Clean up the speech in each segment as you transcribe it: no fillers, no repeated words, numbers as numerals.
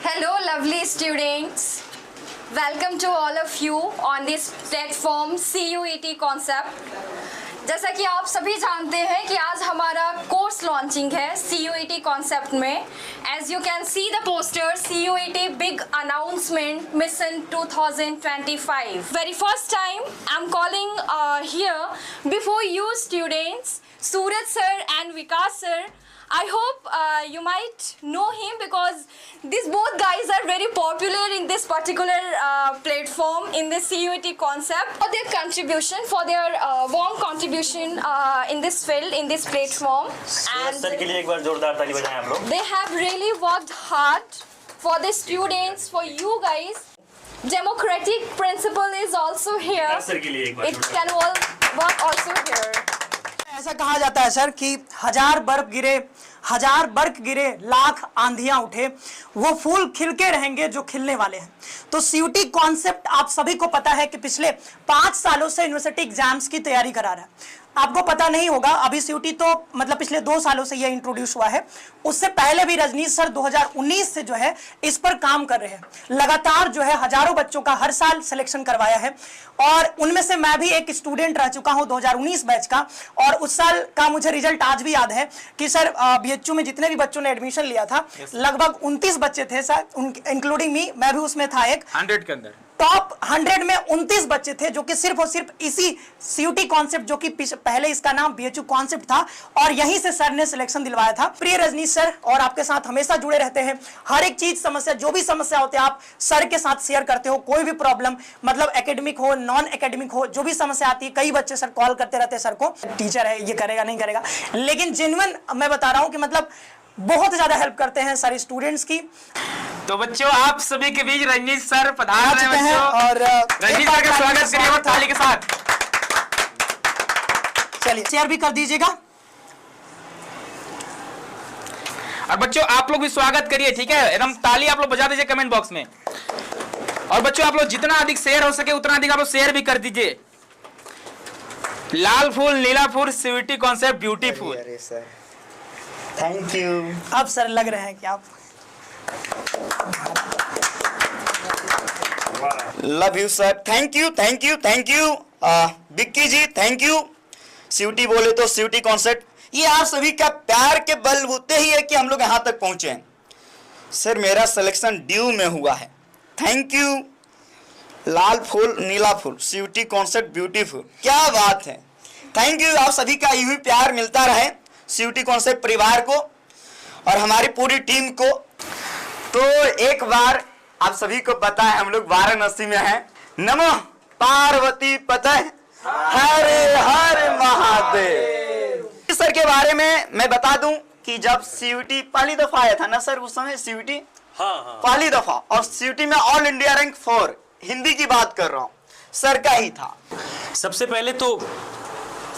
Hello, lovely students. Welcome to all of you on this platform CUET concept. जैसा कि आप सभी जानते हैं कि आज हमारा कोर्स लॉन्चिंग है CUET कॉन्सेप्ट में. As you can see the poster, CUET big announcement mission 2025. Very first time I'm calling here before you students, Suraj sir and Vikas sir. I hope you might know him because these both guys are very popular in this particular platform in this CUET concept. For their contribution, for their warm contribution in this field, in this platform. And sir के लिए एक बार जोरदार ताली बजाएं आप लोग. They have really worked hard for the students, for you guys. Democratic principle is also here. Sir के लिए एक बार It can all work also here. ऐसा कहा जाता है सर कि हजार बर्फ गिरे लाख आंधियां उठे, वो फूल खिलके रहेंगे जो खिलने वाले हैं. तो सीयूटी कॉन्सेप्ट आप सभी को पता है कि पिछले 5 सालों से यूनिवर्सिटी एग्जाम्स की तैयारी करा रहा है. आपको पता नहीं होगा, अभी सीयूटी तो मतलब पिछले 2 सालों से ये इंट्रोड्यूस हुआ है. उससे पहले भी रजनीश सर 2019 से जो है इस पर काम कर रहे हैं. लगातार जो है हजारों बच्चों का हर साल सिलेक्शन करवाया है और उनमें से मैं भी एक स्टूडेंट रह चुका हूं 2019 बैच का. और उस साल का मुझे रिजल्ट आज भी याद है कि सर बीएचयू में जितने भी बच्चों ने एडमिशन लिया था लगभग 29 बच्चे थे सर, इंक्लूडिंग मी, मैं भी उसमें था. एक 100 के अंदर टॉप 100 में 29 बच्चे थे जो कि सिर्फ और सिर्फ इसी सीयूटी कॉन्सेप्ट, जो कि पहले इसका नाम बीएचयू कॉन्सेप्ट था, और यहीं से सर ने सिलेक्शन दिलवाया था. प्रिय रजनीश सर और आपके साथ हमेशा जुड़े रहते हैं. हर एक चीज समस्या, जो भी समस्या होते हैं आप सर के साथ शेयर करते हो. कोई भी प्रॉब्लम, मतलब एकेडमिक हो, नॉन एकेडमिक हो, जो भी समस्या आती है, कई बच्चे सर कॉल करते रहते हैं सर को, टीचर है ये करेगा नहीं करेगा, लेकिन जेन्युइन मैं बता रहा हूँ कि मतलब बहुत ज्यादा हेल्प करते हैं सर स्टूडेंट्स की. तो बच्चों आप सभी के बीच रजनीश सर पधार रहे हैं बच्चों, और रजनीश सर का स्वागत करिए और ताली के साथ. चलिए शेयर भी कर दीजिएगा. और बच्चों आप लोग भी स्वागत करिए, ठीक है, एकदम ताली आप लोग बजा दीजिए कमेंट बॉक्स में. और बच्चों आप लोग जितना अधिक शेयर हो सके उतना अधिक आप लोग शेयर भी कर दीजिए. लाल फूल नीला फूल सीयूटी कॉन्सेप्ट ब्यूटीफुल. अरे सर थैंक यू. अब सर लग रहे हैं कि आप love you sir. Thank you thank you thank you. Vicky ji thank you. CUT बोले तो सीयूटी कॉन्सेप्ट, ये आप सभी का प्यार के बलबूते ही है कि हम लोग यहाँ तक पहुंचे हैं. सर मेरा सिलेक्शन ड्यू में हुआ है. Thank you. लाल फूल नीला फूल सीयूटी कॉन्सेप्ट ब्यूटीफुल, क्या बात है. Thank you. आप सभी का यूं ही प्यार मिलता रहे सीयूटी कॉन्सेप्ट परिवार को और हमारी पूरी टीम को. तो एक बार आप सभी को पता है हम लोग वाराणसी में हैं. नमो पार्वती पते हरे हर महादेव. सर के बारे में मैं बता दूं कि जब सीयूटी पहली दफा आया था ना सर, उस समय सीयूटी पहली दफा, और सीयूटी में ऑल इंडिया रैंक 4 हिंदी की बात कर रहा हूं, सर का ही था. सबसे पहले तो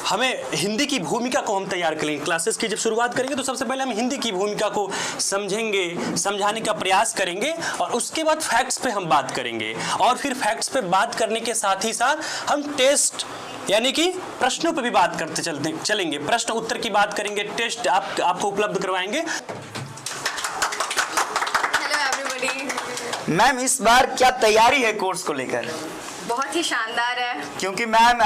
हमें हिंदी की भूमिका को हम तैयार करेंगे. क्लासेस की जब शुरुआत करेंगे तो सबसे पहले हम हिंदी की भूमिका को समझेंगे, समझाने का प्रयास करेंगे, और उसके बाद फैक्ट्स पे हम बात करेंगे. और फिर फैक्ट्स पे बात करने के साथ ही साथ हम टेस्ट यानी कि प्रश्नों पे भी बात करते चलेंगे. प्रश्न उत्तर की बात करेंगे, टेस्ट आपको उपलब्ध करवाएंगे. Hello everybody. मैम इस बार क्या तैयारी है कोर्स को लेकर? बहुत ही शानदार है. क्योंकि मैम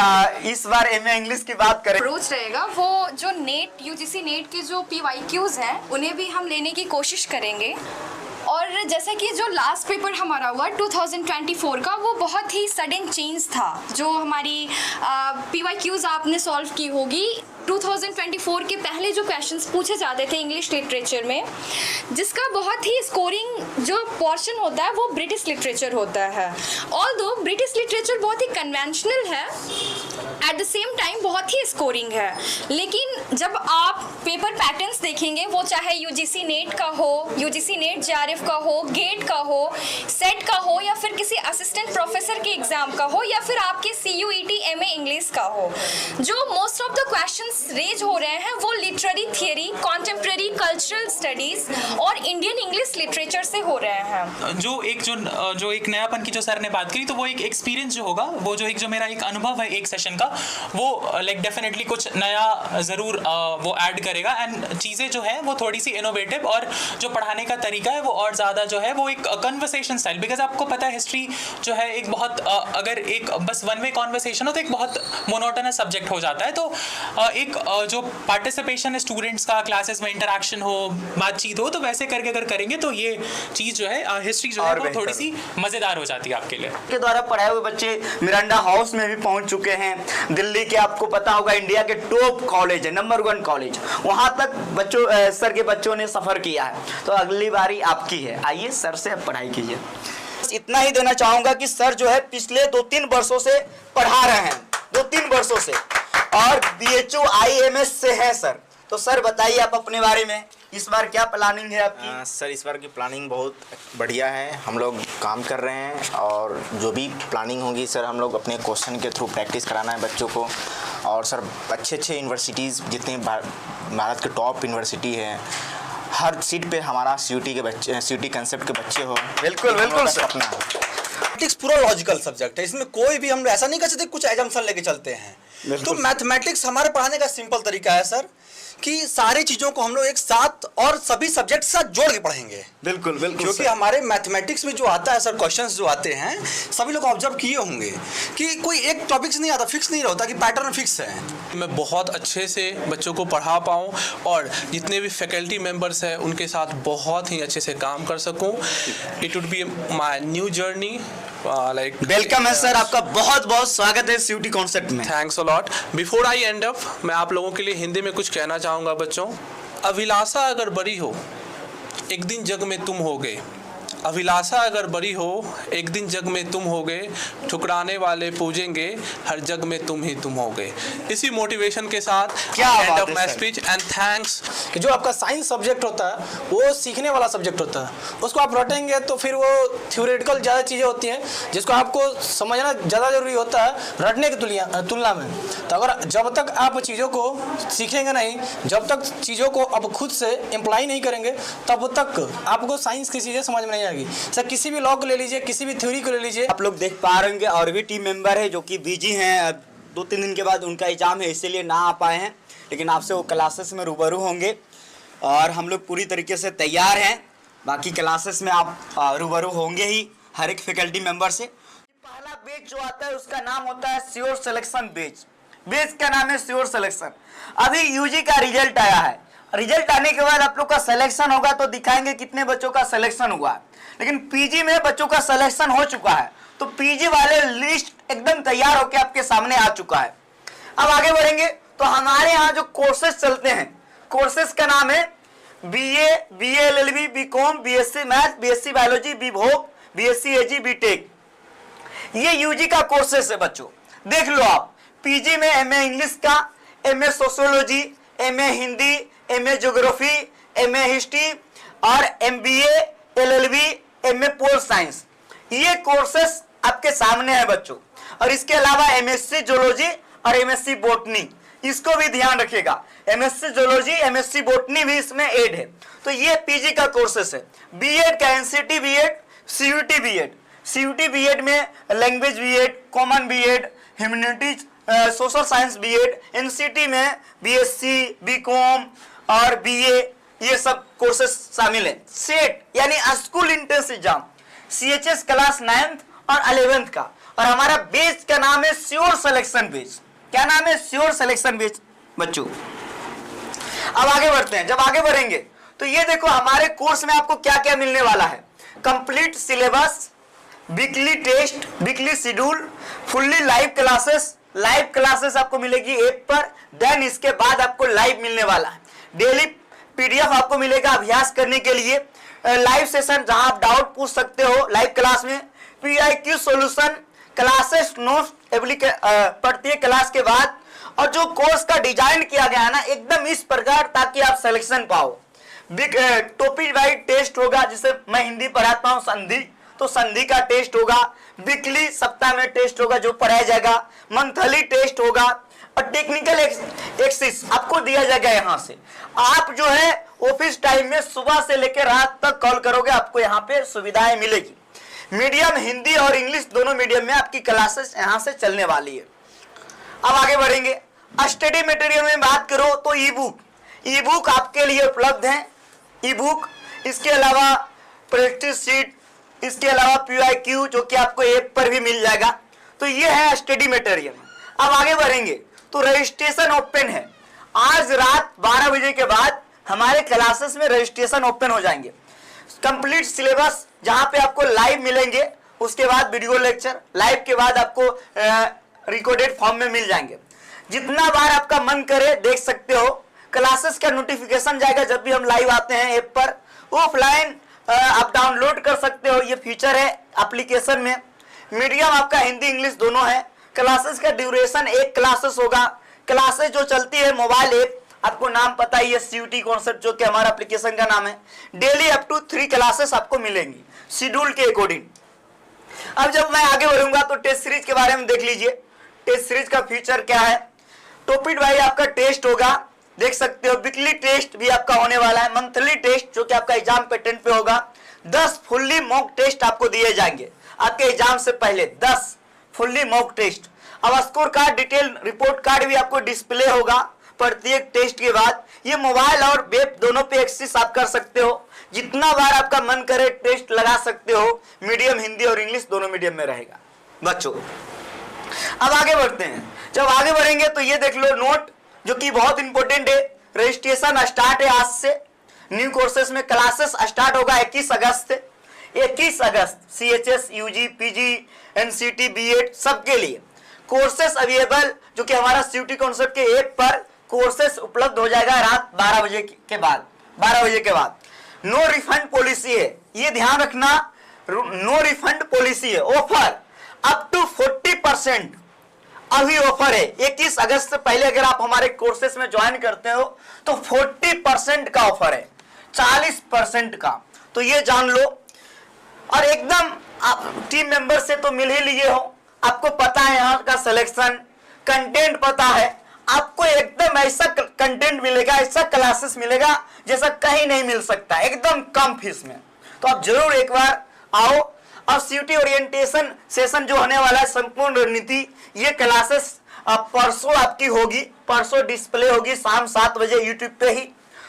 इस बार एमए इंग्लिश की बात करें, अप्रोच रहेगा वो जो नेट यूजीसी नेट के जो PYQs हैं उन्हें भी हम लेने की कोशिश करेंगे. और जैसे कि जो लास्ट पेपर हमारा हुआ 2024 का, वो बहुत ही सडन चेंज था. जो हमारी PYQs आपने सॉल्व की होगी, 2024 के पहले जो क्वेश्चंस पूछे जाते थे इंग्लिश लिटरेचर में, जिसका बहुत ही स्कोरिंग जो पोर्शन होता है वो ब्रिटिश लिटरेचर होता है. ऑल्दो ब्रिटिश लिटरेचर बहुत ही कन्वेंशनल है, एट द सेम टाइम बहुत ही स्कोरिंग है. लेकिन जब आप पेपर पैटर्न्स देखेंगे, वो चाहे यूजीसी नेट का हो, यूजीसी नेट JRF का हो, गेट का हो, सेट का हो, या फिर किसी असिस्टेंट प्रोफेसर के एग्जाम का हो, या फिर आपके CUET MA इंग्लिश का हो, जो most of the questions raise हो रहे हैं वो literary theory, contemporary cultural studies और इंडियन इंग्लिश लिटरेचर से हो रहे हैं. जो एक नयापन की जो सर ने बात करी, तो वो एक एक्सपीरियंस जो होगा, वो जो मेरा एक अनुभव है एक सेशन का, वो लाइक डेफिनेटली कुछ नया ज़रूर वो ऐड करेगा एंड चीज़ें जो है वो थोड़ी सी इनोवेटिव और जो पढ़ाने का तरीका है वो और ज़्यादा जो है वो एक कन्वर्सेशन स्टाइल, बिकॉज आपको पता है हिस्ट्री जो है एक बहुत अगर एक बस वन वे कॉन्वर्सेशन हो तो एक बहुत मोनोटोनस सब्जेक्ट हो जाता है। तो एक जो पार्टिसिपेशन है स्टूडेंट्स का, क्लासेस में इंटरेक्शन हो, बातचीत हो, तो वैसे करके अगर करेंगे तो ये चीज़ जो है हिस्ट्री जो है वो थोड़ी सी मज़ेदार हो जाती है आपके लिए। के द्वारा पढ़ाए हुए बच्चे मिरांडा हाउस में भी पहुंच चुके हैं। दिल्ली के आपको पता होगा इंडिया के टॉप कॉलेज है, नंबर 1 कॉलेज, वहां तक बच्चों सर के बच्चों ने सफर किया है। तो अगली बारी आपकी है, आइए सर से अब पढ़ाई कीजिए। इतना ही देना चाहूंगा कि सर जो है पिछले 2-3 वर्षों से पढ़ा रहे हैं, 2-3 वर्षों से, और BHU IMS से है सर। तो सर बताइए आप अपने बारे में, इस बार क्या प्लानिंग है आपकी? सर इस बार की प्लानिंग बहुत बढ़िया है, हम लोग काम कर रहे हैं और जो भी प्लानिंग होगी सर हम लोग अपने क्वेश्चन के थ्रू प्रैक्टिस कराना है बच्चों को। और सर अच्छे यूनिवर्सिटीज़ जितने भारत के टॉप यूनिवर्सिटी हैं, हर सीट पे हमारा CUT के बच्चे, CUT कंसेप्ट के बच्चे हो। बिल्कुल बिल्कुल सर। अपना मैथमेटिक्स पूरा लॉजिकल सब्जेक्ट है, इसमें कोई भी हम ऐसा नहीं कर सकते कुछ एजम्पशन लेके चलते हैं। तो मैथमेटिक्स हमारे पढ़ाने का सिंपल तरीका है सर कि सारी चीज़ों को हम लोग एक साथ और सभी सब्जेक्ट साथ जोड़ के पढ़ेंगे। बिल्कुल बिल्कुल, क्योंकि हमारे मैथमेटिक्स में जो आता है सर, क्वेश्चंस जो आते हैं, सभी लोग ऑब्जर्व किए होंगे कि कोई एक टॉपिक से नहीं आता, फिक्स नहीं रहता कि पैटर्न फिक्स है। मैं बहुत अच्छे से बच्चों को पढ़ा पाऊँ और जितने भी फैकल्टी मेंबर्स हैं उनके साथ बहुत ही अच्छे से काम कर सकूँ। It would be my new journey like. Welcome है सर, आपका बहुत बहुत स्वागत है CUT कॉन्सेप्ट में। Thanks a lot. Before I and up, मैं आप लोगों के लिए हिंदी में कुछ कहना चाहूँगा बच्चों। अभिलाषा अगर बड़ी हो एक दिन जग में तुम होगे, अभिलाषा अगर बड़ी हो एक दिन जग में तुम होगे, ठुकराने वाले पूजेंगे हर जग में तुम ही तुम होगे। इसी मोटिवेशन के साथ क्या end of my speech and thanks. कि जो आपका साइंस सब्जेक्ट होता है वो सीखने वाला सब्जेक्ट होता है, उसको आप रटेंगे तो फिर वो थ्योरेटिकल ज़्यादा चीज़ें होती हैं जिसको आपको समझना ज़्यादा ज़रूरी होता है रटने की तुलना में। तो अगर जब तक आप चीज़ों को सीखेंगे नहीं, जब तक चीज़ों को आप खुद से इम्प्लाई नहीं करेंगे, तब तक आपको साइंस की चीज़ें समझ में नहीं आएगी। सर किसी भी लॉ को ले लीजिए, किसी भी थ्योरी को ले लीजिए। आप लोग देख पा रहे होंगे और भी टीम मेंबर है जो कि बिजी हैं, 2-3 दिन के बाद उनका एग्जाम है इसीलिए ना आ पाए हैं, लेकिन आपसे वो क्लासेस में रूबरू होंगे और हम लोग पूरी तरीके से तैयार हैं। बाकी क्लासेस में आप रूबरू होंगे ही हर एक फैकल्टी मेंबर से। पहला बैच जो आता है उसका नाम होता है श्योर सिलेक्शन बैच। बैच का नाम है श्योर सिलेक्शन। अभी UG का रिजल्ट आया है, रिजल्ट आने के बाद आप लोग का सिलेक्शन होगा तो दिखाएंगे कितने बच्चों का सिलेक्शन हुआ है। लेकिन PG में बच्चों का सिलेक्शन हो चुका है, तो PG वाले लिस्ट एकदम तैयार होकर आपके सामने आ चुका है। अब आगे बढ़ेंगे तो हमारे यहाँ जो कोर्सेज चलते हैं, कोर्सेज का नाम है BA, BA LLB, BCom, BSc math, BSc biology, BVoc, BSc AG, BTech। ये UG का कोर्सेज है बच्चों, देख लो आप। PG में MA इंग्लिश का, MA sociology, MA Hindi, MA geography, MA history और MBA LLB, MA pol science, ये कोर्सेस आपके सामने है बच्चों। और इसके अलावा MSc जूलॉजी और MSc बॉटनी, इसको भी ध्यान रखिएगा। MSc जूलॉजी, MSc बॉटनी भी इसमें ऐड है। तो ये PG का कोर्सेस है। B.Ed का NCT B.Ed, CUT B.Ed, CUT B.Ed में language B.Ed, common B.Ed, humanities, social science B.Ed, NCT में BSc, BCom और BA, ये सब कोर्सेस शामिल है। सेट यानी school entrance exam, CHS class 9th और 11th का। और हमारा बेच का नाम है श्योर सिलेक्शन बेच। क्या नाम है? श्योर सिलेक्शन बेच बच्चों। अब आगे बढ़ते हैं। जब आगे बढ़ेंगे तो ये देखो हमारे कोर्स में आपको क्या क्या मिलने वाला है। Complete syllabus, weekly test, weekly schedule, fully live classes आपको मिलेगी ऐप पर। देन इसके बाद आपको लाइव मिलने वाला है। डेली PDF आपको मिलेगा अभ्यास करने के लिए। लाइव सेशन जहां आप डाउट पूछ सकते हो लाइव क्लास में। PIQ सॉल्यूशन, क्लासेस नोट्स प्रत्येक क्लास के बाद। और जो कोर्स का डिजाइन किया गया है ना एकदम इस प्रकार ताकि आप सिलेक्शन पाओ। टॉपिक वाइज टेस्ट होगा, जिसे मैं हिंदी पढ़ाता हूँ संधि, तो संधि का टेस्ट होगा। वीकली सप्ताह में टेस्ट होगा जो पढ़ाया जाएगा। मंथली टेस्ट होगा और टेक्निकल एक्सरसाइज आपको दिया जाएगा। यहाँ से आप जो है ऑफिस टाइम में सुबह से लेकर रात तक कॉल करोगे, आपको यहाँ पे सुविधाएं मिलेगी। मीडियम हिंदी और इंग्लिश दोनों मीडियम में आपकी क्लासेस यहाँ से चलने वाली है। अब आगे बढ़ेंगे। स्टडी मटेरियल में बात करो तो ई बुक आपके लिए उपलब्ध है। ई बुक, इसके अलावा प्रैक्टिस शीट, इसके अलावा PYQ जो कि आपको ऐप पर भी मिल जाएगा। तो ये है स्टडी मटेरियल। अब आगे बढ़ेंगे तो रजिस्ट्रेशन ओपन है। आज रात 12 बजे के बाद हमारे क्लासेस में रजिस्ट्रेशन ओपन हो जाएंगे। कंप्लीट सिलेबस जहां पे आपको लाइव मिलेंगे, उसके बाद वीडियो लेक्चर, लाइव के बाद आपको रिकॉर्डेड फॉर्म में मिल जाएंगे। जितना बार आपका मन करे देख सकते हो। क्लासेस का नोटिफिकेशन जाएगा जब भी हम लाइव आते हैं ऐप पर। ऑफलाइन आप डाउनलोड कर सकते हो, ये फीचर है एप्लीकेशन में। मीडियम आपका हिंदी इंग्लिश दोनों है। क्लासेस का ड्यूरेशन 1 क्लासेस होगा। क्लासेस जो चलती है मोबाइल ऐप, आपको नाम पता ही है, CUT कॉन्सेप्ट जो कि हमारा एप्लीकेशन का नाम है। डेली अप टू 3 क्लासेस आपको मिलेंगी शेड्यूल के अकॉर्डिंग। अब जब मैं आगे बढ़ूंगा तो टेस्ट सीरीज के बारे में देख लीजिए। टेस्ट सीरीज का फीचर क्या है? टॉपिक वाइज आपका टेस्ट होगा, देख सकते हो। वीकली टेस्ट भी आपका होने वाला है। मंथली टेस्ट जो कि आपका एग्जाम पैटर्न पे होगा। 10 फुल्ली मॉक टेस्ट आपको दिए जाएंगे आपके एग्जाम से पहले। 10 फुल्ली मॉक टेस्ट। अब score card, detail report card भी आपको डिस्प्ले होगा प्रत्येक टेस्ट के बाद। ये मोबाइल और वेब दोनों पे एक्सेस आप कर सकते हो। जितना बार आपका मन करे टेस्ट लगा सकते हो। मीडियम हिंदी और इंग्लिश दोनों मीडियम में रहेगा बच्चों। अब आगे बढ़ते हैं। जब आगे बढ़ेंगे तो ये देख लो नोट जो कि बहुत इंपॉर्टेंट है। रजिस्ट्रेशन स्टार्ट है आज से। न्यू कोर्सेस में क्लासेस स्टार्ट होगा 21 अगस्त से। 21 अगस्त CHS, UG, PG, NCT, B.Ed सबके लिए कोर्सेस अवेलेबल, जो कि हमारा CUT कॉन्सेप्ट के ऐप पर कोर्सेस उपलब्ध हो जाएगा रात 12 बजे के बाद। 12 बजे के बाद नो रिफंड पॉलिसी है, ये ध्यान रखना। नो रिफंड पॉलिसी है। ऑफर अप टू 40% अभी ऑफर है। 21 अगस्त से पहले अगर आप हमारे कोर्सेस में ज्वाइन करते हो तो 40% का ऑफर है, 40% का। तो ये जान लो। और एकदम आप टीम मेंबर से तो मिल ही लिए हो, आपको पता है यहाँ का सिलेक्शन, कंटेंट पता है। आपको एकदम ऐसा कंटेंट मिलेगा, ऐसा क्लासेस मिलेगा जैसा कहीं नहीं मिल सकता, एकदम कम फीस में। तो आप जरूर एक बार आओ। अब CUT ओरिएंटेशन सेशन जो होने वाला है, संपूर्ण रणनीति, ये क्लासेस परसों आपकी होगी। परसों डिस्प्ले होगी शाम 7 बजे यूट्यूब पे ही।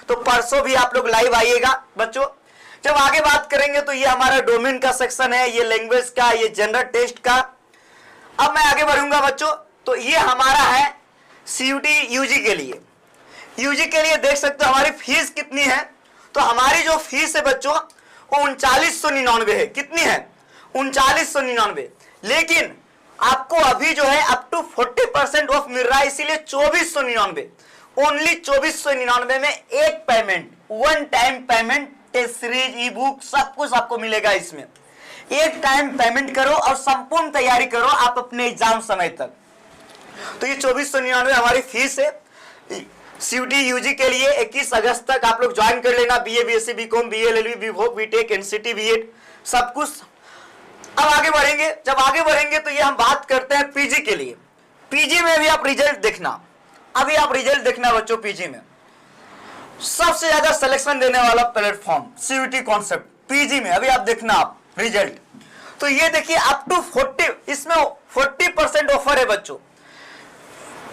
तो परसों भी आप लोग लाइव आइएगा बच्चों। जब आगे बात करेंगे तो ये हमारा डोमेन का सेक्शन है, ये लैंग्वेज का, ये जनरल टेस्ट का। अब मैं आगे बढ़ूंगा बच्चों। तो ये हमारा है CUT UG के लिए। UG के लिए देख सकते हो हमारी फीस कितनी है। तो हमारी जो फीस है बच्चों वो 3999 है। कितनी है? 3999। लेकिन आपको अभी जो है अप टू 40% ऑफ मिल रहा है, इसीलिए 2499। ओनली 2499 में एक payment, 1 time payment, test series, E book सब कुछ आपको मिलेगा इसमें। एक टाइम पेमेंट करो और संपूर्ण तैयारी करो आप अपने एग्जाम समय तक। तो ये 2499 हमारी फीस है CUT UG के लिए। 21 अगस्त तक आप लोग ज्वाइन कर लेना। BA, BSc, BCom, BA, LLB, BVoc, BTech, NCT, B.Ed सब कुछ। अब आगे बढ़ेंगे। जब आगे बढ़ेंगे तो ये हम बात करते हैं PG के लिए। PG में भी आप रिजल्ट देखना। अभी आप रिजल्ट देखना बच्चों। PG में सबसे ज्यादा सिलेक्शन देने वाला प्लेटफॉर्म CUT कॉन्सेप्ट PG में। अभी आप देखना आप रिजल्ट। तो ये देखिए अप टू 40, इसमें 40% ऑफर है बच्चों।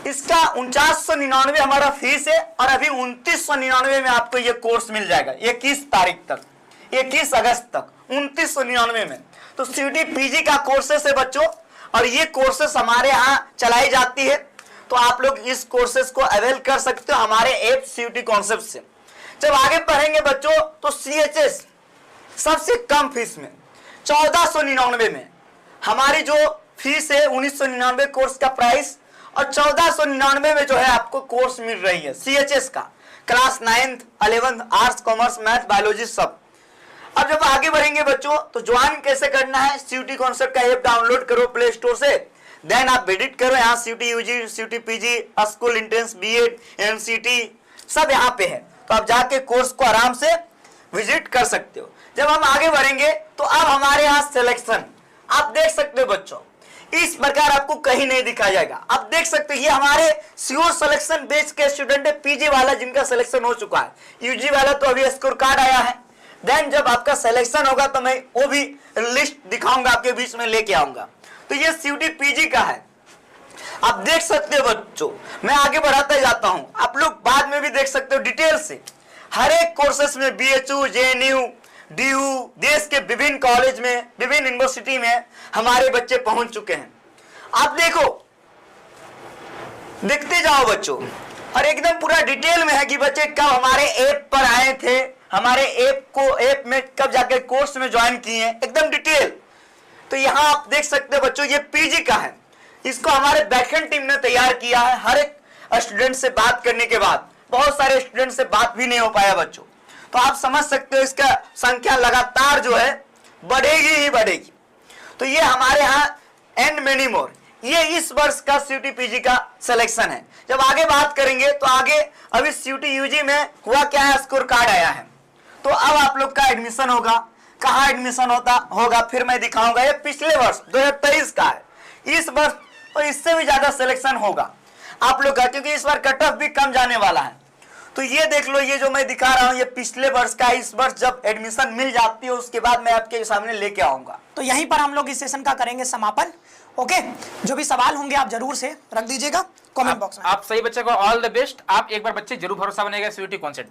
इसका 4999 हमारा फीस है और अभी 2999 में आपको ये कोर्स मिल जाएगा 21 तारीख तक, 21 अगस्त तक 2999 में। तो CUT PG का कोर्सेस है बच्चों और ये कोर्सेस हमारे यहाँ चलाई जाती है। तो आप लोग इस कोर्सेस को अवेल कर सकते हो हमारे ऐप CUT कॉन्सेप्ट से। जब आगे पढ़ेंगे बच्चों तो CHS सबसे कम फीस में 1499 में हमारी जो फीस है 1999 कोर्स का प्राइस, और 1499 में जो है आपको कोर्स मिल रही है CHS का, class 9th 11th arts commerce math biology सब। अब जब आगे बढ़ेंगे बच्चों तो ज्वाइन कैसे करना है? CUT कॉन्सेप्ट का ऐप डाउनलोड करो प्ले स्टोर से, देन आप विजिट करो यहाँ CUT UG, CUT PG, school entrance, B.Ed, NCT सब यहाँ पे है। तो आप जाके कोर्स को आराम से विजिट कर सकते हो। जब हम आगे बढ़ेंगे तो अब हमारे यहाँ सिलेक्शन आप देख सकते हो बच्चों, इस प्रकार आपको कहीं नहीं दिखाया जाएगा। आप देख सकते हो ये हमारे श्योर सिलेक्शन बेच के स्टूडेंट है। PG वाला जिनका सिलेक्शन हो चुका है, UG वाला तो अभी स्कोर कार्ड आया है। देन जब आपका सिलेक्शन होगा तो मैं वो भी लिस्ट दिखाऊंगा, आपके बीच में लेके आऊंगा। तो ये CUT PG का है। आप देख सकते हो बच्चों, मैं आगे बढ़ाता जाता हूं, आप लोग बाद में भी देख सकते हो डिटेल से। हर एक कोर्सेस में BHU, JNU, DU, देश के विभिन्न कॉलेज में, विभिन्न यूनिवर्सिटी में हमारे बच्चे पहुंच चुके हैं। आप देखो, देखते जाओ बच्चों, और एकदम पूरा डिटेल में है कि बच्चे कब हमारे ऐप पर आए थे, हमारे ऐप में कब जाके कोर्स में ज्वाइन किए हैं, एकदम डिटेल। तो यहां आप देख सकते हो बच्चों, ये PG का है, इसको हमारे बैकएंड टीम ने तैयार किया है। हर एक स्टूडेंट से बात करने के बाद, बहुत सारे स्टूडेंट से बात भी नहीं हो पाया बच्चों, तो आप समझ सकते हो इसका संख्या लगातार जो है बढ़ेगी ही बढ़ेगी। तो ये हमारे यहाँ एंड मेनी मोर, ये इस वर्ष का CUET PG का सिलेक्शन है। जब आगे बात करेंगे तो आगे अभी CUET UG में हुआ क्या है, स्कोर कार्ड आया है, तो अब आप लोग का एडमिशन होगा। कहाँ एडमिशन होगा फिर मैं दिखाऊंगा। ये पिछले वर्ष 2023 का है, इस वर्ष तो इससे भी ज्यादा सिलेक्शन होगा आप लोग का, क्योंकि इस बार कट ऑफ भी कम जाने वाला है। तो ये देख लो, ये जो मैं दिखा रहा हूँ ये पिछले वर्ष का है। इस वर्ष जब एडमिशन मिल जाती है उसके बाद मैं आपके सामने लेके आऊंगा। तो यहीं पर हम लोग इस सेशन का करेंगे समापन। ओके, जो भी सवाल होंगे आप जरूर से रख दीजिएगा कमेंट बॉक्स में। आप सही बच्चे को ऑल द बेस्ट। आप एक बार बच्चे जरूर भरोसा बनेगा CUET कॉन्सेप्ट।